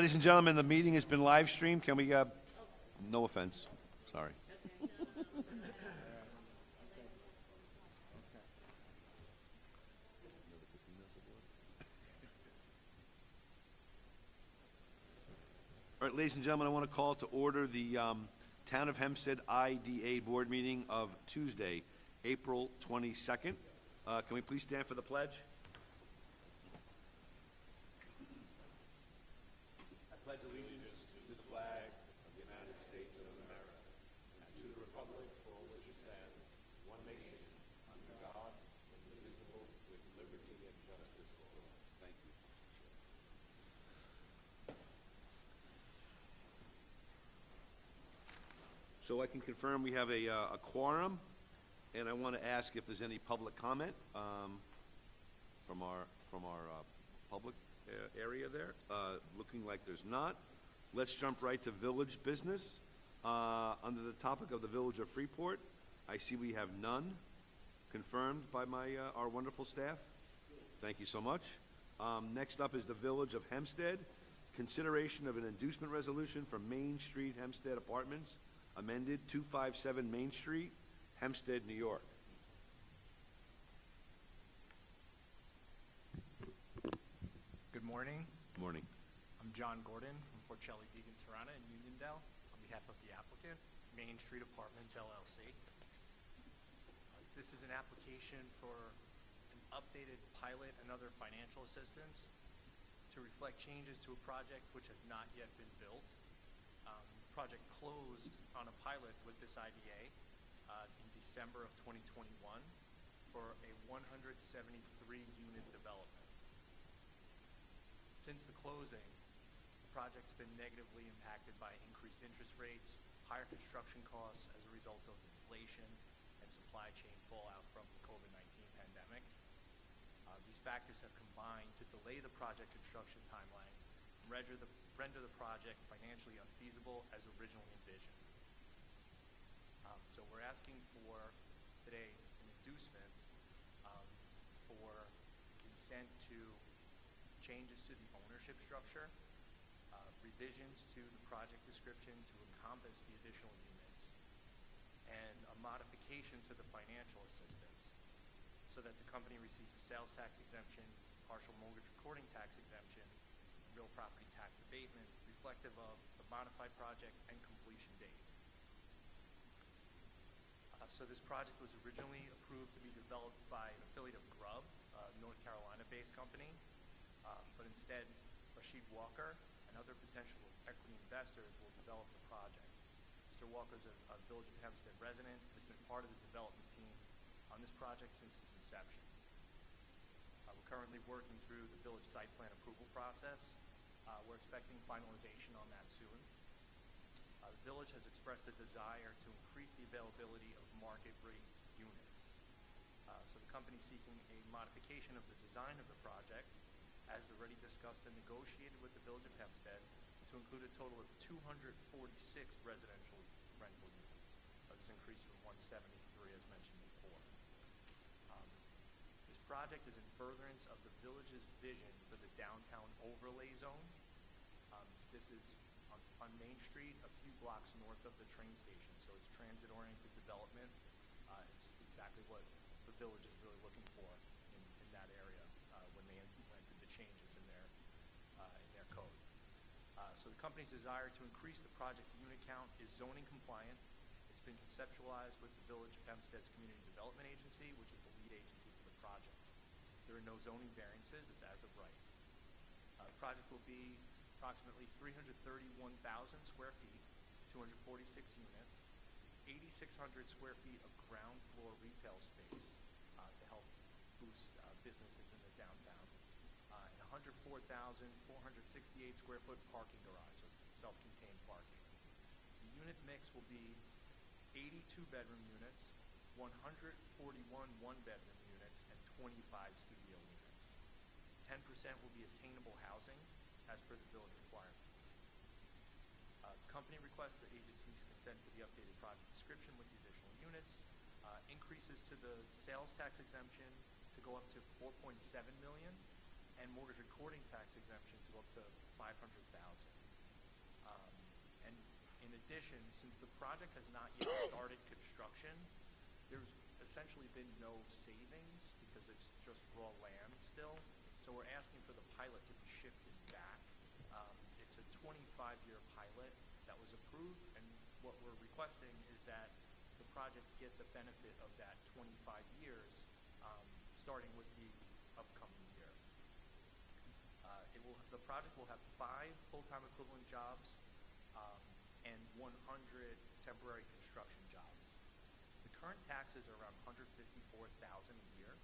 Ladies and gentlemen, the meeting has been live streamed. Can we, no offense, sorry. All right, ladies and gentlemen, I want to call to order the Town of Hempstead IDA Board meeting of Tuesday, April 22nd. Can we please stand for the pledge? I pledge allegiance to the flag of the United States of America and to the republic for which it stands, one nation, under God, indivisible, with liberty and justice for all. Thank you. So I can confirm we have a quorum, and I want to ask if there's any public comment from our public area there. Looking like there's not. Let's jump right to village business. Under the topic of the village of Freeport, I see we have none confirmed by our wonderful staff. Thank you so much. Next up is the village of Hempstead. Consideration of an inducement resolution for Main Street Hempstead Apartments, amended 257 Main Street, Hempstead, New York. Good morning. Morning. I'm John Gordon from Forcelli, Deegan, Tirana, and Uniondale on behalf of the applicant, Main Street Apartments, LLC. This is an application for an updated pilot and other financial assistance to reflect changes to a project which has not yet been built. The project closed on a pilot with this IDA in December of 2021 for a 173-unit development. Since the closing, the project's been negatively impacted by increased interest rates, higher construction costs as a result of inflation and supply chain fallout from the COVID-19 pandemic. These factors have combined to delay the project construction timeline and render the project financially unfeasible as originally envisioned. So we're asking for today an inducement for consent to changes to the ownership structure, revisions to the project description to encompass the additional units, and a modification to the financial assistance so that the company receives a sales tax exemption, partial mortgage recording tax exemption, real property tax abatement reflective of the modified project and completion date. So this project was originally approved to be developed by an affiliate of Grubb, a North Carolina-based company, but instead Rashid Walker and other potential equity investors will develop the project. Mr. Walker is a Village of Hempstead resident who's been part of the development team on this project since its inception. We're currently working through the village site plan approval process. We're expecting finalization on that soon. The village has expressed a desire to increase the availability of market rate units. So the company is seeking a modification of the design of the project, as already discussed and negotiated with the Village of Hempstead, to include a total of 246 residential rental units. This increased from 173 as mentioned before. This project is in furtherance of the village's vision for the downtown overlay zone. This is on Main Street, a few blocks north of the train station, so it's transit-oriented development. It's exactly what the village is really looking for in that area when they implemented the changes in their code. So the company's desire to increase the project unit count is zoning compliant. It's been conceptualized with the Village of Hempstead's Community Development Agency, which is the lead agency for the project. There are no zoning variances, it's as of right. The project will be approximately 331,000 square feet, 246 units, 8,600 square feet of ground floor retail space to help boost businesses in the downtown, and 104,468 square foot parking garage, so it's self-contained parking. The unit mix will be 82 bedroom units, 141 one-bedroom units, and 25 studio units. 10% will be attainable housing as per the village requirements. The company requests the agency's consent for the updated project description with the additional units, increases to the sales tax exemption to go up to $4.7 million, and mortgage recording tax exemption to go up to $500,000. addition, since the project has not yet started construction, there's essentially been no savings because it's just raw land still. So we're asking for the pilot to be shifted back. It's a 25-year pilot that was approved, and what we're requesting is that the project get the benefit of that 25 years, starting with the upcoming year. The project will have 5 full-time equivalent jobs and 100 temporary construction jobs. The current taxes are around $154,000 a year.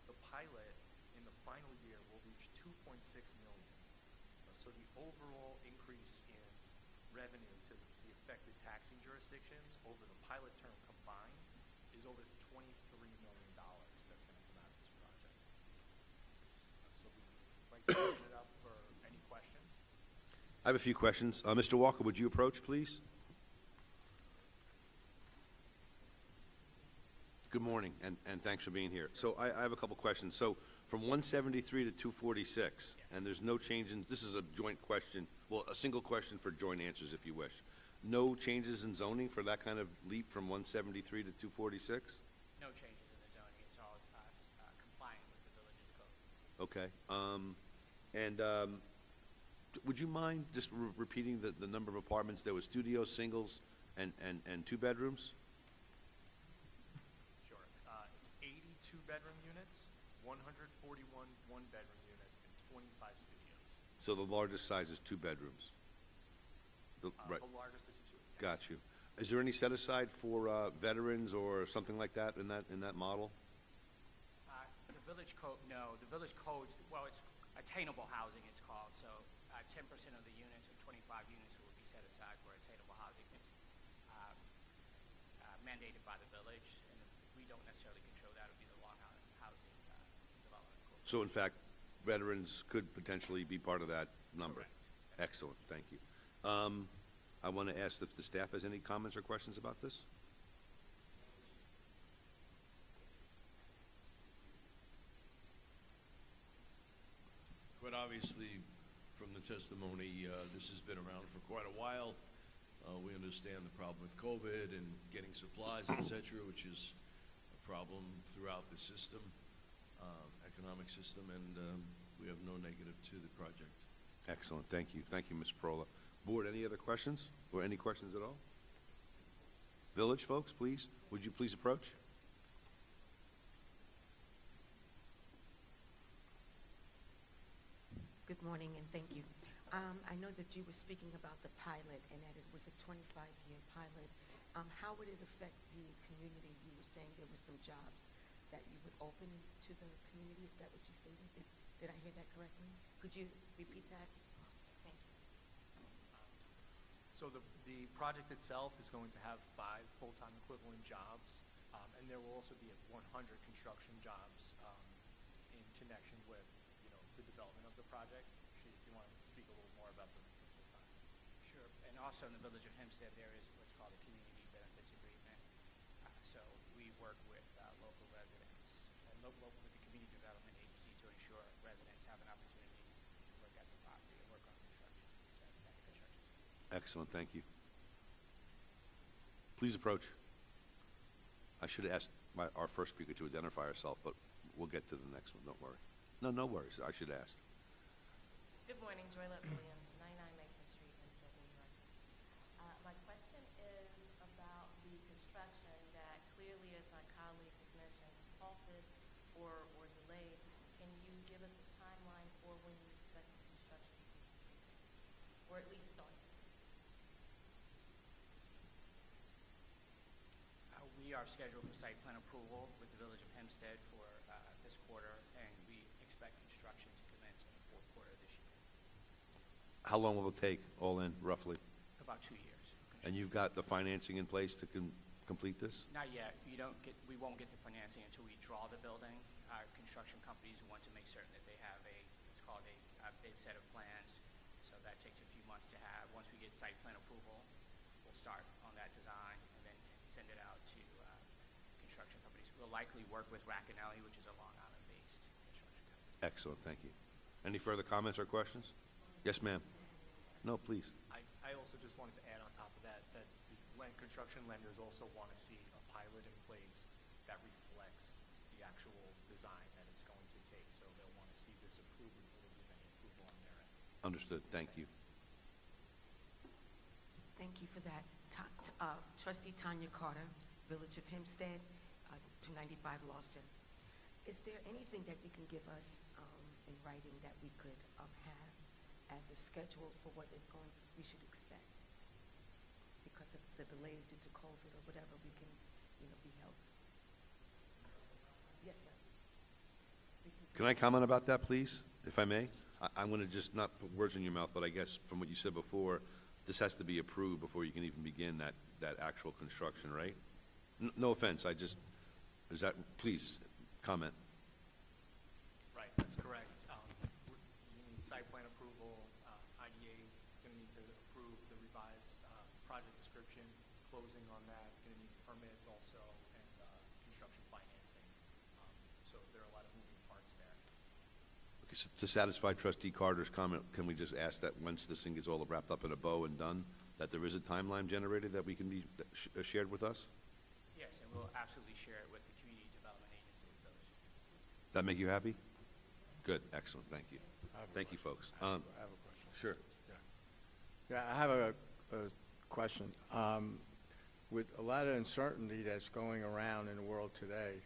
The pilot in the final year will reach $2.6 million. So the overall increase in revenue to the affected taxing jurisdictions over the pilot term combined is over $23 million that's going to come out of this project. So we'd like to open it up for any questions. I have a few questions. Mr. Walker, would you approach, please? Good morning, and thanks for being here. So I have a couple questions. So from 173 to 246, and there's no change in, this is a joint question, well, a single question for joint answers if you wish. No changes in zoning for that kind of leap from 173 to 246? No changes in the zoning, it's all compliant with the village's code. Okay. Would you mind just repeating the number of apartments? There was studios, singles, and 2 bedrooms? Sure. It's 82 bedroom units, 141 one-bedroom units, and 25 studios. So the largest size is 2 bedrooms? Right. The largest is 2. Yes. Got you. Is there any set aside for veterans or something like that in that model? The village code, no, the village code, well, it's attainable housing, it's called, so 10% of the units or 25 units will be set aside for attainable housing. It's mandated by the village, and we don't necessarily control that. It would be the Long Island Housing Development Code. So in fact, veterans could potentially be part of that number? Correct. Excellent, thank you. I want to ask if the staff has any comments or questions about this? Quite obviously, from the testimony, this has been around for quite a while. We understand the problem with COVID and getting supplies, et cetera, which is a problem throughout the system, economic system, and we have no negative to the project. Excellent, thank you. Thank you, Ms. Perola. Board, any other questions, or any questions at all? Village folks, please, would you please approach? Good morning, and thank you. I know that you were speaking about the pilot and that it was a 25-year pilot. How would it affect the community? You were saying there were some jobs that you would open to the community. Is that what you stated? Did I hear that correctly? Could you repeat that? Thank you. So the project itself is going to have 5 full-time equivalent jobs, and there will also be 100 construction jobs in connection with, the development of the project. If you want to speak a little more about the full-time. Sure, and also in the village of Hempstead, there is what's called a community benefits agreement. So we work with local residents and local with the community development agency to ensure residents have an opportunity to work at the property and work on construction, at the construction site. Excellent, thank you. Please approach. I should have asked our first speaker to identify herself, but we'll get to the next one, don't worry. No worries, I should have asked. Good morning, Joylette Williams, 99 Mason Street, Hempstead, New York. My question is about the construction that clearly, as my colleague has mentioned, is halted or delayed. Can you give us a timeline for when you expect the construction to be complete, or at least start? We are scheduled for site plan approval with the village of Hempstead for this quarter, and we expect construction to commence in the 4th quarter of this year. How long will it take, all in, roughly? About 2 years. And you've got the financing in place to complete this? Not yet. We won't get the financing until we draw the building. Our construction companies want to make certain that they have what's called a bid set of plans. So that takes a few months to have. Once we get site plan approval, we'll start on that design and then send it out to construction companies. We'll likely work with Racanelli, which is a Long Island-based construction company. Excellent, thank you. Any further comments or questions? Yes, ma'am. No, please. I also just wanted to add on top of that construction lenders also want to see a pilot in place that reflects the actual design that it's going to take. So they'll want to see this approved before they give any approval on their end. Understood, thank you. Thank you for that. Trustee Tanya Carter, Village of Hempstead, 295 Lawson. Is there anything that you can give us in writing that we could have as a schedule for what is going, we should expect? Because of the delays due to COVID or whatever, we can, be held. Yes, sir. Can I comment about that, please, if I may? I'm going to just not put words in your mouth, but I guess from what you said before, this has to be approved before you can even begin that actual construction, right? No offense, is that, please, comment. Right, that's correct. You need site plan approval, IDA going to need to approve the revised project description, closing on that, going to need permits also, and construction financing. So there are a lot of moving parts there. Okay, so to satisfy Trustee Carter's comment, can we just ask that once this thing gets all wrapped up in a bow and done, that there is a timeline generated that we can be shared with us? Yes, and we'll absolutely share it with the Community Development Agency of the village. Does that make you happy? Good, excellent, thank you. Thank you, folks. I have a question. Sure. Yeah, I have a question. With a lot of uncertainty that's going around in the world today,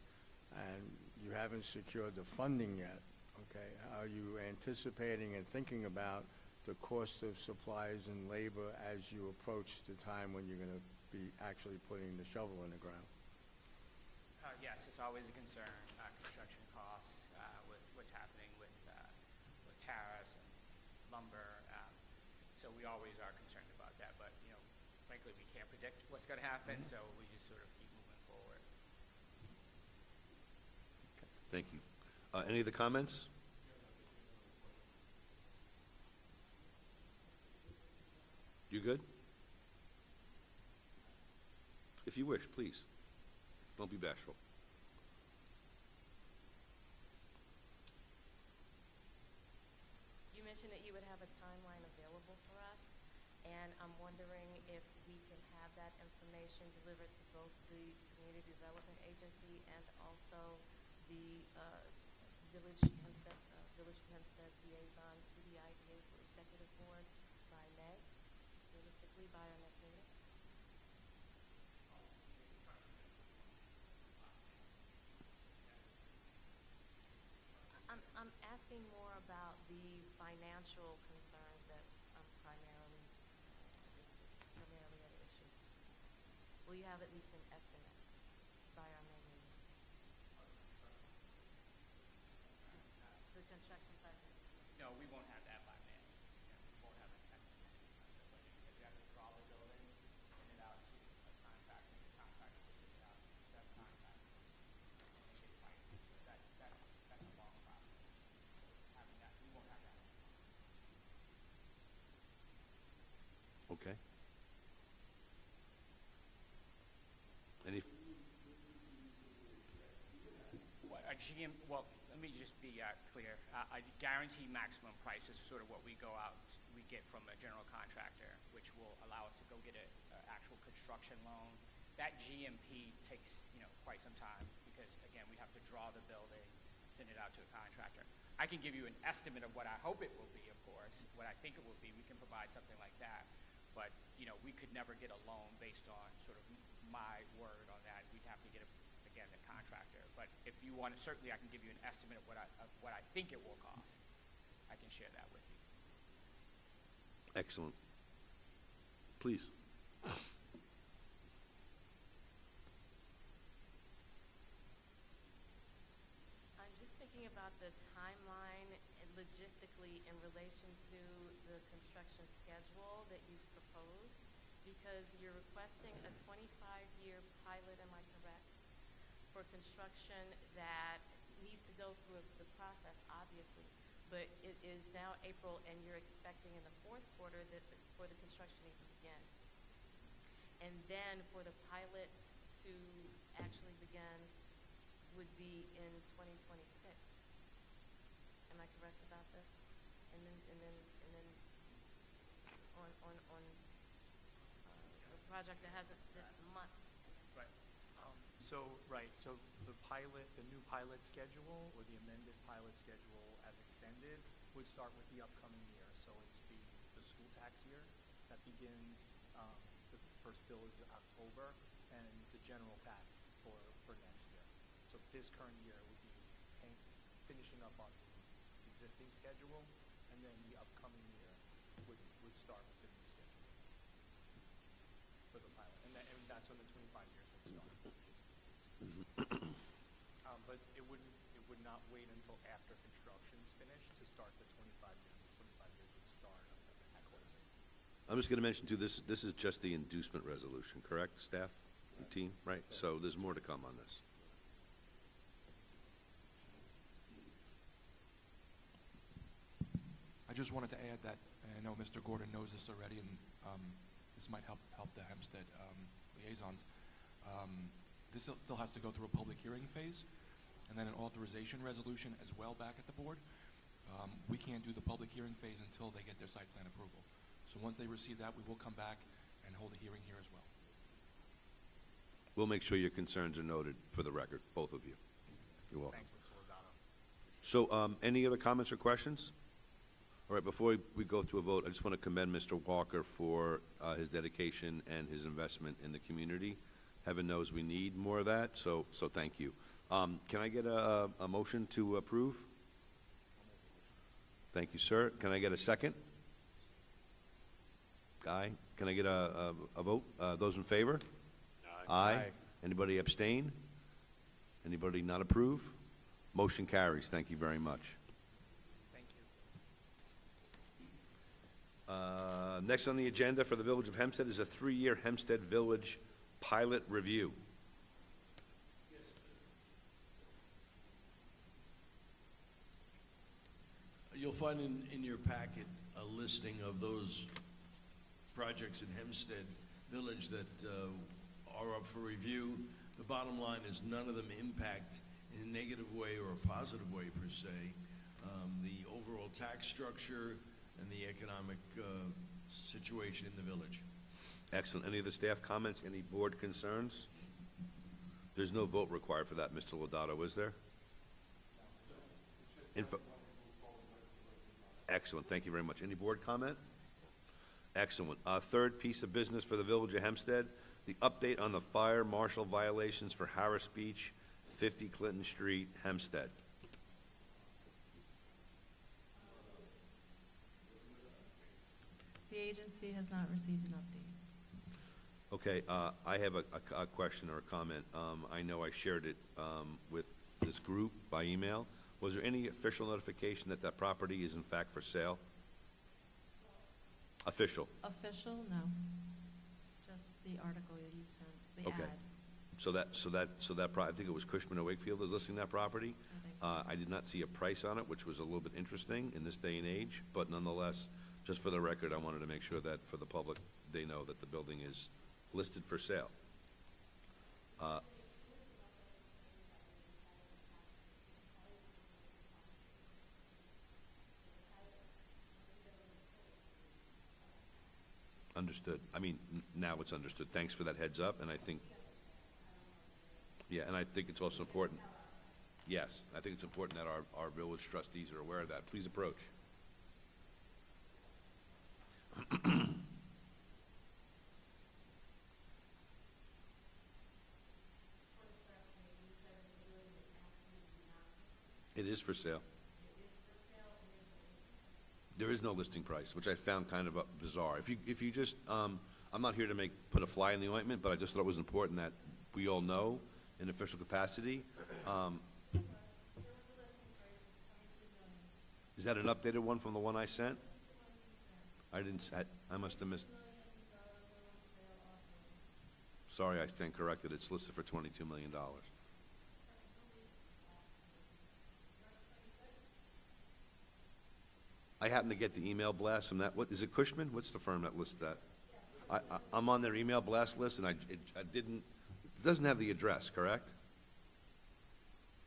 and you haven't secured the funding yet, okay, are you anticipating and thinking about the cost of supplies and labor as you approach the time when you're going to be actually putting the shovel in the ground? Yes, it's always a concern, construction costs, with what's happening with tariffs and lumber. So we always are concerned about that, but, frankly, we can't predict what's going to happen, so we just sort of keep moving forward. Thank you. Any other comments? You good? If you wish, please. Don't be bashful. You mentioned that you would have a timeline available for us, and I'm wondering if we can have that information delivered to both the Community Development Agency and also the Village of Hempstead liaison to the IDA for Executive Board by May, realistically by our next meeting. I'm asking more about the financial concerns that primarily at issue. Will you have at least an estimate by our May meeting? The construction budget. No, we won't have that by May. We won't have an estimate of the budget because we have to draw the building, send it out to a contractor, the contractor will send it out to subcontractors, and get financed. So that's a long process. Having that, we won't have that. Okay. Any, Well, let me just be clear. A guaranteed maximum price is sort of what we get from a general contractor, which will allow us to go get an actual construction loan. That GMP takes, quite some time because, again, we have to draw the building, send it out to a contractor. I can give you an estimate of what I hope it will be, of course, what I think it will be. We can provide something like that. But, we could never get a loan based on sort of my word on that. We'd have to get, again, the contractor. But if you want, certainly I can give you an estimate of what I think it will cost. I can share that with you. excellent. Please. I'm just thinking about the timeline and logistically in relation to the construction schedule that you've proposed, because you're requesting a 25-year pilot, am I correct, for construction that needs to go through the process, obviously, but it is now April and you're expecting in the fourth quarter for the construction to begin. And then for the pilot to actually begin would be in 2026. Am I correct about this? And then on the project project that hasn't, that's months. Right. So the new pilot schedule, or the amended pilot schedule as extended, would start with the upcoming year. So it's the school tax year that begins, the first bill is October, and the general tax for next year. So this current year would be finishing up on the existing schedule, and then the upcoming year would start with the new schedule for the pilot. And that's when the 25 years would start. But it would not wait until after construction's finished to start the 25 years. The 25 years would start at closing. I'm just gonna mention too, this is just the inducement resolution, correct, staff and team, right? So there's more to come on this. I just wanted to add that, and I know Mr. Gordon knows this already, and this might help the Hempstead liaisons. This still has to go through a public hearing phase, and then an authorization resolution as well back at the board. We can't do the public hearing phase until they get their site plan approval. So once they receive that, we will come back and hold a hearing here as well. We'll make sure your concerns are noted for the record, both of you. You're welcome. Thanks, Mr. Lozano. So, any other comments or questions? All right, before we go to a vote, I just want to commend Mr. Walker for his dedication and his investment in the community. Heaven knows we need more of that, so thank you. Can I get a motion to approve? Thank you, sir. Can I get a second? Aye. Can I get a vote? Those in favor? Aye. Aye. Anybody abstain? Anybody not approve? Motion carries. Thank you very much. Thank you. Next on the agenda for the Village of Hempstead is a 3-year Hempstead Village pilot review. You'll find in your packet a listing of those projects in Hempstead Village that are up for review. The bottom line is none of them impact in a negative way or a positive way per se the overall tax structure and the economic situation in the village. Excellent. Any of the staff comments? Any board concerns? There's no vote required for that, Mr. Lodato, is there? Excellent. Thank you very much. Any board comment? Excellent. Third piece of business for the Village of Hempstead, the update on the fire marshal violations for Harris Beach, 50 Clinton Street, Hempstead. The agency has not received an update. Okay, I have a question or a comment. I know I shared it with this group by email. Was there any official notification that that property is in fact for sale? Official? Official, no. Just the article that you sent, the Okay. ad. I think it was Cushman & Wakefield is listing that property. I think so. I did not see a price on it, which was a little bit interesting in this day and age, but nonetheless, just for the record, I wanted to make sure that for the public, they know that the building is listed for sale. Understood. I mean, now it's understood. Thanks for that heads up, and I think, yeah, and I think it's also important. Yes, I think it's important that our village trustees are aware of that. Please approach. It is for sale. There is no listing price, which I found kind of bizarre. If you just, I'm not here to put a fly in the ointment, but I just thought it was important that we all know in official capacity. Is that an updated one from the one I sent? I must have missed. Sorry, I stand corrected. It's listed for $22 million. I happened to get the email blast from that. What is it, Cushman? What's the firm that lists that? I'm on their email blast list, and I didn't. It doesn't have the address, correct?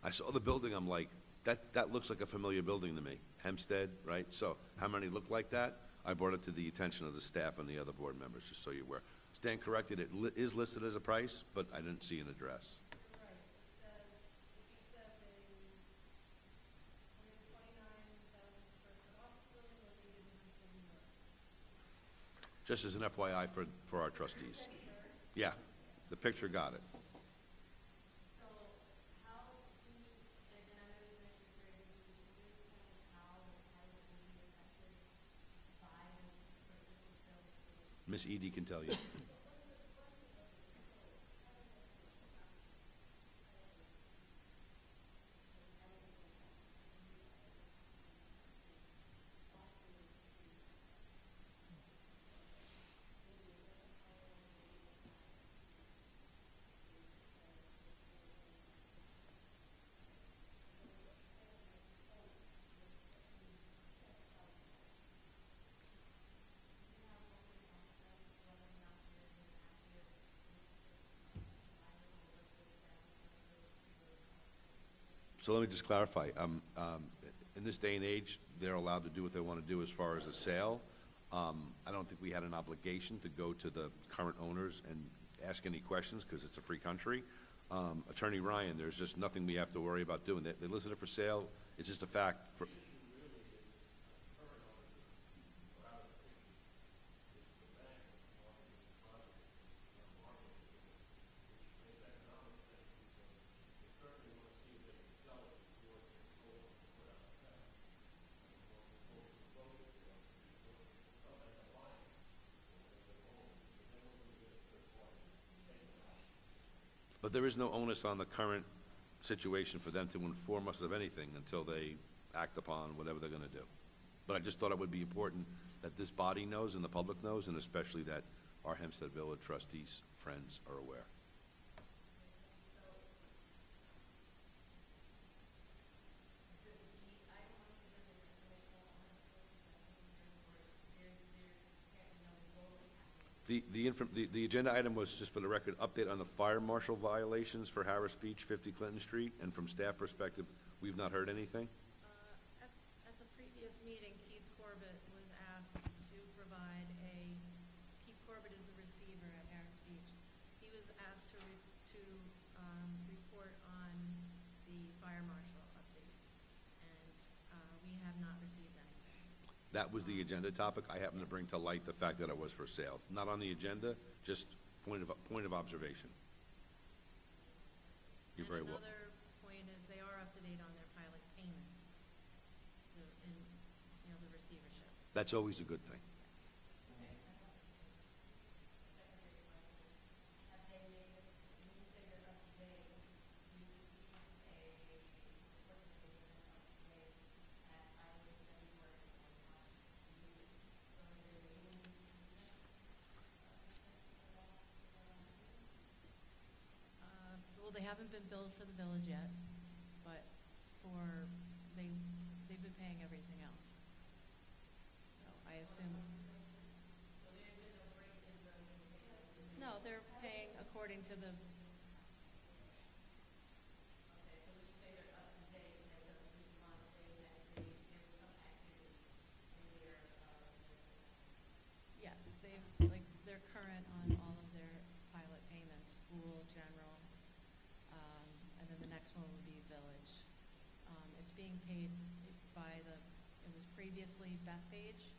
I saw the building. I'm like, that looks like a familiar building to me. Hempstead, right? So how many look like that? I brought it to the attention of the staff and the other board members, just so you're aware. Stand corrected, it is listed as a price, but I didn't see an address. Right, it says a 129,000 square foot office building located in Hempstead, New York. Just as an FYI for our trustees. Yeah, the picture got it. So how can you, and I know you mentioned this already, can you explain how the pilot will be affected by this persistent sale? Miss Edie can tell you. So let me just clarify, in this day and age, they're allowed to do what they want to do as far as a sale. I don't think we had an obligation to go to the current owners and ask any questions, because it's a free country. Attorney Ryan, there's just nothing we have to worry about doing. They listed it for sale, it's just a fact. But there is no onus on the current situation for them to inform us of anything until they act upon whatever they're gonna do. But I just thought it would be important that this body knows and the public knows, and especially that our Hempstead Village trustees, friends are aware. The agenda item was, just for the record, update on the fire marshal violations for Harris Beach, 50 Clinton Street, and from staff perspective, we've not heard anything. At the previous meeting, Keith Corbett was asked to provide Keith Corbett is the receiver at Harris Beach. He was asked to report on the fire marshal update, and we have not received anything. That was the agenda topic. I happen to bring to light the fact that it was for sale. Not on the agenda, just point of observation. You're very welcome. Another point is they are up to date on their pilot payments, the receivership. That's always a good thing. Well, they haven't been billed for the village yet, but they've been paying everything else. So I assume. No, they're paying according to the. Yes, they're current on all of their pilot payments, school, general, and then the next one would be village. It's being paid by it was previously Bethpage,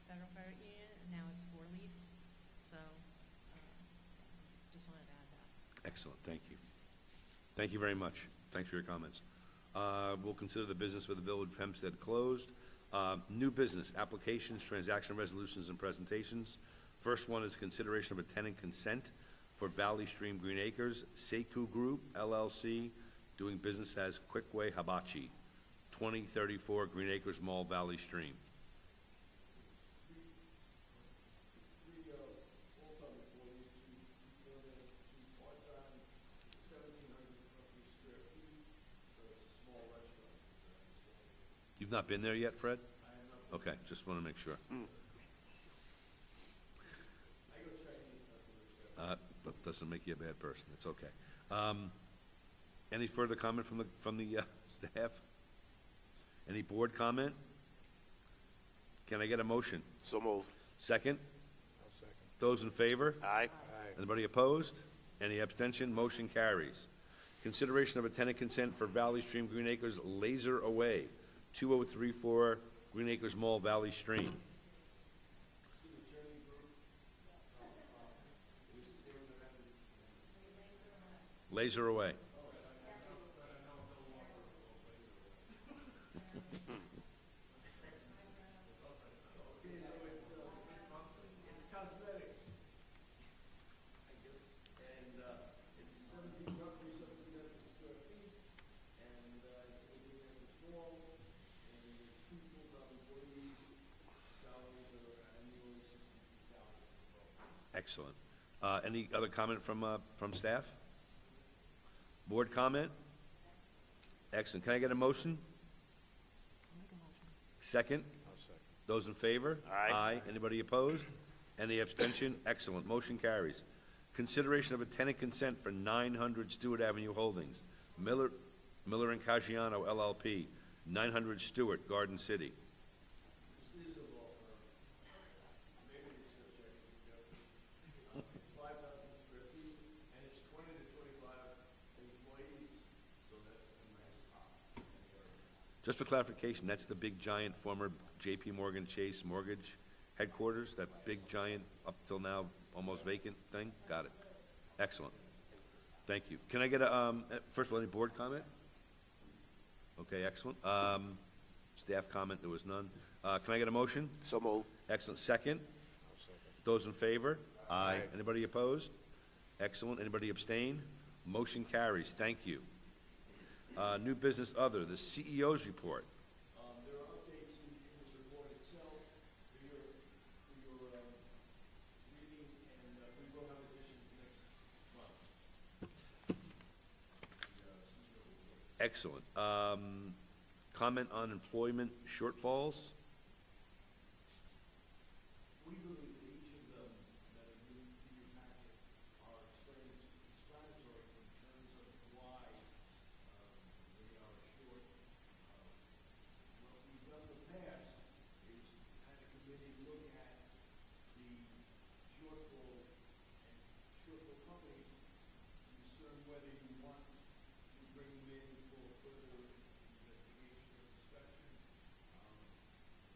Federal Credit Union, and now it's Four Leaf. So, just wanted to add that. Excellent, thank you. Thank you very much. Thanks for your comments. We'll consider the business for the Village of Hempstead closed. New business, applications, transaction resolutions, and presentations. First one is consideration of a tenant consent for Valley Stream Green Acres, Sekou Group, LLC, doing business as Quickway Hibachi, 2034 Green Acres Mall, Valley Stream. Full-time employees, two permanent, two part-time, 1,700 roughly square feet, so it's a small restaurant. You've not been there yet, Fred? I have not. Okay, just want to make sure. I go Chinese, that's what it's got. That doesn't make you a bad person, it's okay. Any further comment from the staff? Any board comment? Can I get a motion? So moved. Second? I'll second. Those in favor? Aye. Anybody opposed? Any abstention? Motion carries. Consideration of a tenant consent for Valley Stream Green Acres Laser Away, 2034 Green Acres Mall, Valley Stream. Laser Away. It's cosmetics, I guess, and, it's roughly 1,700 square feet, and, it's a big small, and there's two full-time employees, salaries are annually $62,000. Excellent. Any other comment from staff? Board comment? Excellent. Can I get a motion? Second? Those in favor? Aye. Anybody opposed? Any abstention? Excellent. Motion carries. Consideration of a tenant consent for 900 Stewart Avenue Holdings, Miller and Caggiano LLP, 900 Stewart, Garden City. This is a law firm. Maybe it's a it's 5,000 square feet, and it's 20 to 25 employees, so that's a nice top in the area. Just for clarification, that's the big giant former J.P. Morgan Chase mortgage headquarters, that big giant, up till now, almost vacant thing? Got it. Excellent. Thank you. Can I get a, first of all, any board comment? Okay, excellent. Staff comment, there was none. Can I get a motion? So moved. Excellent. Second? Those in favor? Aye. Anybody opposed? Excellent. Anybody abstain? Motion carries. Thank you. New business other, the CEO's report. There are updates in the report itself for your reading, and we will have additions next month. Excellent. Comment on employment shortfalls? We believe that each of them that are in your packet are explanatory in terms of why they are short. What we've done in the past is had a committee look at the shortfall companies to discern whether you want to bring them in for further investigation or inspection.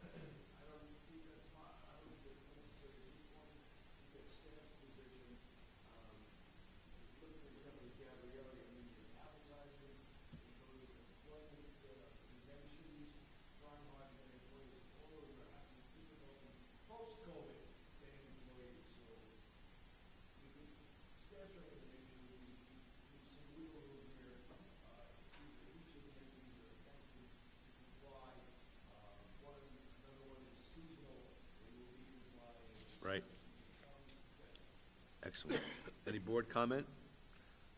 I don't think that's necessary at this point. I think that's staff's position. Look, for example, Gabrielle, I mean, your advertising, you go to employment conventions, farm market employees, all of them are having difficulty post-COVID getting employees. So we can, staff's recommendation would be some wiggle room here. It seems that each of the entities are attempting to comply. Another one is seasonal, they will be complying. Right. Excellent. Any board comment?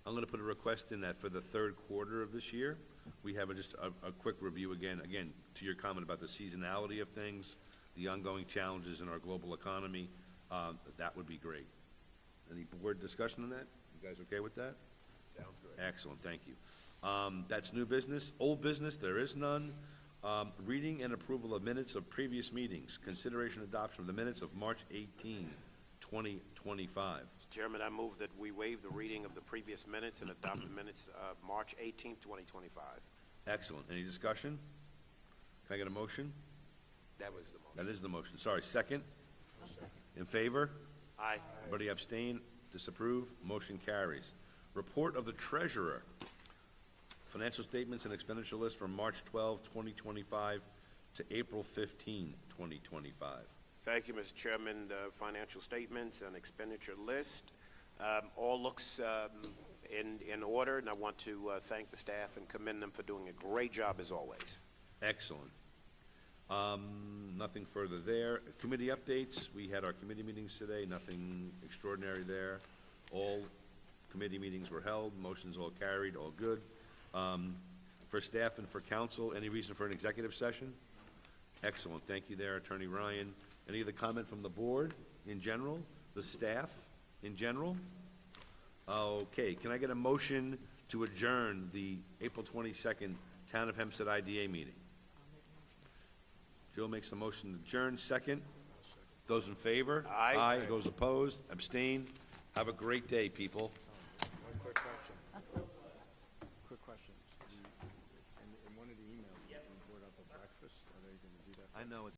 I'm going to put a request in that for the third quarter of this year, we have just a quick review again, to your comment about the seasonality of things, the ongoing challenges in our global economy. That would be great. Any board discussion on that? You guys okay with that? Sounds good. Excellent, thank you. That's new business. Old business, there is none. Reading and approval of minutes of previous meetings. Consideration and adoption of the minutes of March 18, 2025. Mr. Chairman, I move that we waive the reading of the previous minutes and adopt the minutes of March 18th, 2025. Excellent. Any discussion? Can I get a motion? That was the motion. That is the motion. Sorry, second? In favor? Aye. Anybody abstain? Disapprove? Motion carries. Report of the treasurer. Financial statements and expenditure list from March 12, 2025 to April 15, 2025. Thank you, Mr. Chairman. The financial statements and expenditure list all looks in order, and I want to thank the staff and commend them for doing a great job as always. Excellent. Nothing further there. Committee updates. We had our committee meetings today. Nothing extraordinary there. All committee meetings were held. Motions all carried. All good. For staff and for council, any reason for an executive session? Excellent. Thank you there, Attorney Ryan. Any other comment from the board in general? The staff in general? Okay. Can I get a motion to adjourn the April 22nd Town of Hempstead IDA meeting? Joe makes a motion to adjourn. Second? Those in favor? Aye. Aye. Those opposed? Abstain? Have a great day, people. One quick question. Quick question. In one of the emails, you brought up a breakfast. Are they going to do that? I know, it's